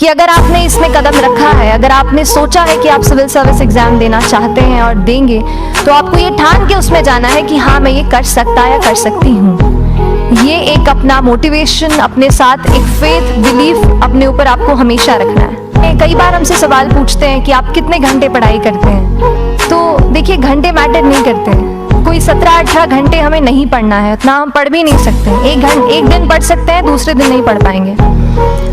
कि अगर आपने इसमें कदम रखा है, अगर आपने सोचा है कि आप सिविल सर्विस एग्जाम देना चाहते हैं और देंगे, तो आपको ये ठान के उसमें जाना है कि हाँ मैं ये कर सकता या कर सकती हूँ। ये एक अपना मोटिवेशन, अपने साथ एक फेथ, बिलीफ अपने ऊपर आपको हमेशा रखना है। कई बार हमसे सवाल पूछते हैं कि आप कितने घंटे पढ़ाई करते हैं, तो देखिए घंटे मैटर नहीं करते हैं। कोई 17-18 घंटे हमें नहीं पढ़ना है, उतना हम पढ़ भी नहीं सकते। एक दिन पढ़ सकते हैं, दूसरे दिन नहीं पढ़ पाएंगे।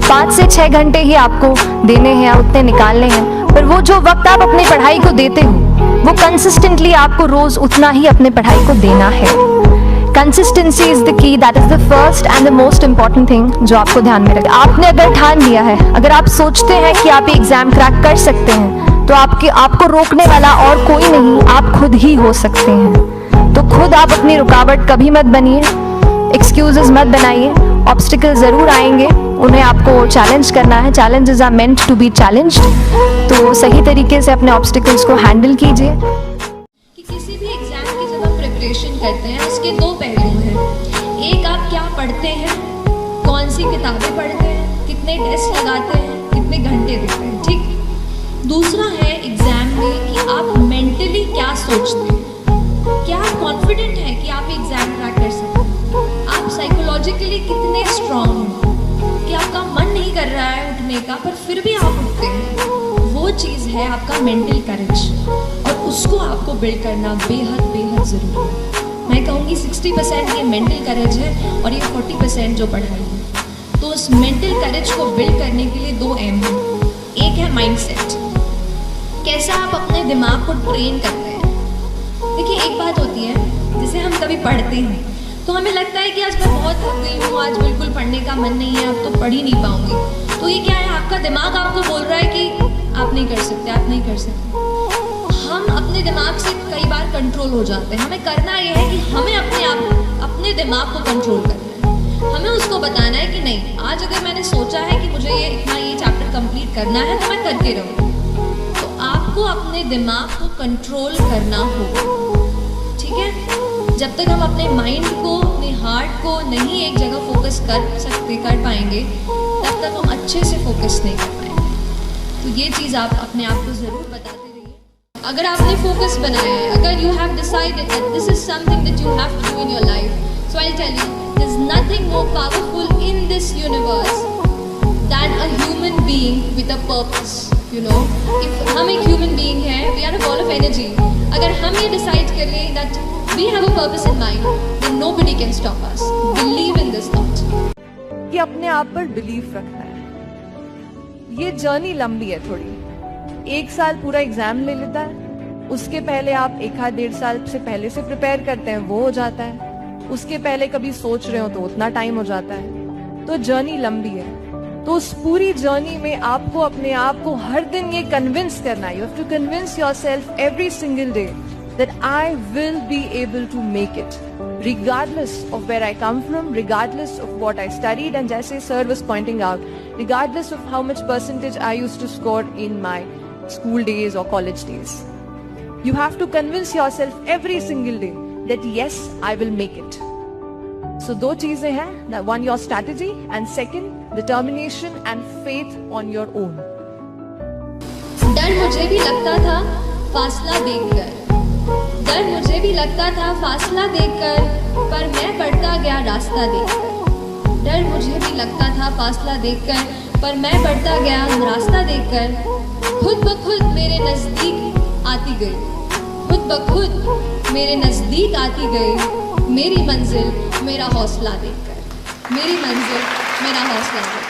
5 से 6 घंटे ही आपको देने हैं, उतने निकालने हैं। पर वो जो वक्त आप अपनी पढ़ाई को देते हो, वो कंसिस्टेंटली आपको रोज उतना ही अपने पढ़ाई को देना है। Consistency is the key, that is the first and the most important thing जो आपको ध्यान में रखना। आपने अगर ठान लिया है, अगर आप सोचते हैं कि आप ये एग्जाम क्रैक कर सकते हैं, तो आपको रोकने वाला और कोई नहीं, आप खुद ही हो सकते हैं। तो खुद आप अपनी रुकावट कभी मत बनिए, एक्सक्यूजेस मत बनाइए। ऑब्स्टिकल जरूर आएंगे, उन्हें आपको चैलेंज करना है। Challenges are meant to be challenged. तो सही तरीके से अपने ऑब्स्टिकल्स को हैंडल कीजिए। कि किसी भी एग्जाम की जब हम प्रिपरेशन करते हैं, उसके 2 पहलू हैं। एक, आप क्या पढ़ते हैं, कौन सी किताबें पढ़ते हैं, कितने टेस्ट लगाते हैं, कितने घंटे देते हैं, ठीक। दूसरा है एग्जाम में कि आप मेंटली क्या सोचते हैं, क्या आप कॉन्फिडेंट हैं कि आप एग्जाम क्रैक कर सकते हैं, आप साइकोलॉजिकली कितने स्ट्रांग हैं, कि आपका मन नहीं कर रहा है उठने का पर फिर भी आप उठते हैं। वो चीज़ है आपका मेंटल करेज, और उसको आपको बिल्ड करना बेहद बेहद ज़रूरी है। मैं कहूँगी 60% ये मेंटल करेज है और ये 40% जो पढ़ाई है। तो उस मेंटल करेज को बिल्ड करने के लिए 2 एम हैं। एक है माइंडसेट, कैसा आप अपने दिमाग को ट्रेन करते हैं। देखिए एक बात होती है, जैसे हम कभी पढ़ते हैं तो हमें लगता है कि आज मैं बहुत थक गई हूँ, आज बिल्कुल पढ़ने का मन नहीं है, अब तो पढ़ ही नहीं पाऊंगी। तो ये क्या है, आपका दिमाग आपको बोल रहा है कि आप नहीं कर सकते, आप नहीं कर सकते। हम अपने दिमाग से कई बार कंट्रोल हो जाते हैं। हमें करना ये है कि हमें अपने दिमाग को कंट्रोल करना है। हमें उसको बताना है कि नहीं, आज अगर मैंने सोचा है कि मुझे ये चैप्टर कंप्लीट करना है तो मैं करके रहूँगी। तो आपको अपने दिमाग को कंट्रोल करना होगा, ठीक है। जब तक हम अपने माइंड को, अपने हार्ट को नहीं एक जगह फोकस कर पाएंगे, तब तक हम अच्छे से फोकस नहीं कर पाएंगे। तो ये चीज़ आप अपने आप को ज़रूर बताते रहिए। अगर आपने फोकस बनाया है, अगर you have decided that this is something that you have to do in your life, so I tell you, there is nothing more powerful in this universe than a human being with a purpose. You know, if हम एक human being है, we are a ball of energy. अगर हम ये decide कर लें that we have a purpose in mind, then nobody can stop us. Believe in this thought. कि अपने आप पर बिलीफ रखना है। ये जर्नी लंबी है थोड़ी। 1 साल पूरा एग्जाम ले लेता है, उसके पहले आप 1-1.5 साल से पहले से प्रिपेयर करते हैं, वो हो जाता है। उसके पहले कभी सोच रहे हो तो उतना टाइम हो जाता है। तो जर्नी लंबी है। तो उस पूरी जर्नी में आपको अपने आप को हर दिन ये कन्विंस करना है, you have to convince yourself every single day that I will be able to make it, regardless of where I come from, regardless of what I studied, and जैसे sir was pointing out, regardless of how much percentage I used to score in my school days or college days. You have to convince yourself every single day that yes, I will make it. So 2 चीजें हैं, that one your strategy and second determination and faith on your own. डर मुझे भी लगता था फासला देखकर, डर मुझे भी लगता था फासला देखकर, पर मैं बढ़ता गया रास्ता देखकर। डर मुझे भी लगता था फासला देखकर, पर मैं बढ़ता गया रास्ता देखकर। खुद ब खुद मेरे नज़दीक आती गई, खुद ब खुद मेरे नज़दीक आती गई मेरी मंजिल मेरा हौसला देखकर, मेरी मंजिल मेरा हौसला देखकर।